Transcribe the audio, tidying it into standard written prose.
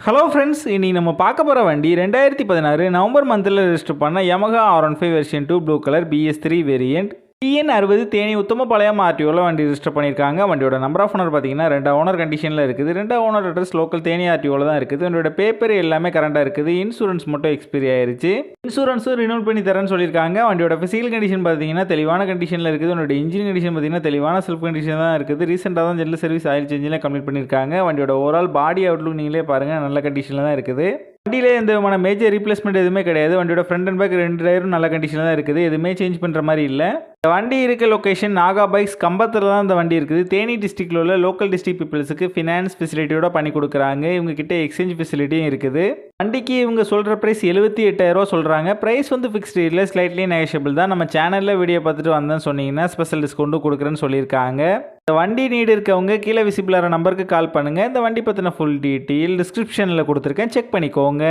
Hello friends, இன்னைக்கு நம்ம பார்க்க போகிற வண்டி 2016 நவம்பர் மந்தில் ரெஜிஸ்டர் பண்ண Yamaha R15 version 2 blue colour BS3 variant TN60 Theni Uthamapalayam ஆர்டிஓவில் வண்டி ரெஜிஸ்டர் பண்ணியிருக்காங்க. வண்டியோட நம்பர் ஆஃப் ஓனர் பார்த்தீங்கன்னா 2 ஓனர் கண்டிஷனில் இருக்குது. 2 ஓனர் அட்ரஸ் லோக்கல் தேனி ஆர்டிஓவில் தான் இருக்குது. வண்டியோட பேப்பர் எல்லாமே கரண்டாக இருக்குது. இன்சூரன்ஸ் மட்டும் எக்ஸ்பைரி ஆயிருச்சு. இன்சூரன்ஸும் ரினியூல் பண்ணி தரேன்னு சொல்லியிருக்காங்க. வண்டியோட ஃபிசிக்கல் கண்டிஷன் பார்த்தீங்கன்னா தெளிவான கண்டிஷனில் இருக்குது. வண்டியோட இன்ஜின் கண்டிஷன் பார்த்தீங்கன்னா தெளிவான செல்ஃப் கண்டிஷன் தான் இருக்குது. ரீசெண்டாக தான் ஜெனரல் சர்வீஸ் ஆயில் சேஞ்சில் கம்ப்ளீட் பண்ணியிருக்காங்க. வண்டியோட ஓவரால் பாடி அவுட்லுக் நீங்களே பாருங்கள், நல்ல கண்டிஷனில் தான் இருக்குது. வண்டியில் எந்த விதமான மேஜர் ரீப்ளேஸ்மெண்ட் எதுவுமே கிடையாது. வண்டியோட ஃப்ரண்ட் அண்ட் பேக் 2 டயரும் நல்ல கண்டிஷனில் தான் இருக்குது. எதுவுமே சேஞ்ச் பண்ணுற மாதிரி இல்லை. இந்த வண்டி இருக்க லொக்கேஷன் நாகா பைக்ஸ் கம்பத்தில் தான் இந்த வண்டி இருக்குது. தேனி டிஸ்ட்ரிக்டில் உள்ள லோக்கல் டிஸ்ட்ரிக்ட் பீப்புள்ஸுக்கு ஃபினான்ஸ் ஃபெசிலிட்டியோட பண்ணி கொடுக்குறாங்க. இவங்க கிட்ட எக்ஸ்சேஞ்ச் ஃபெசிலிட்டியும் இருக்குது. வண்டிக்கு இவங்க சொல்கிற ப்ரைஸ் 78,000 சொல்கிறாங்க. ப்ரைஸ் வந்து ஃபிக்ஸ்டு இல்லை, ஸ்லைட்லி நெகஷியபிள் தான். நம்ம சேனலில் வீடியோ பார்த்துட்டு வந்தேன்னு சொன்னீங்கன்னா ஸ்பெஷல் டிஸ்கவுண்ட்டும் கொடுக்குறேன்னு சொல்லியிருக்காங்க. இந்த வண்டி நீடு இருக்கவங்க கீழே விசிபிளான நம்பருக்கு கால் பண்ணுங்கள். இந்த வண்டி பற்றின ஃபுல் டீட்டெயில் டிஸ்கிரிப்ஷனில் கொடுத்துருக்கேன், செக் பண்ணிக்கோங்க.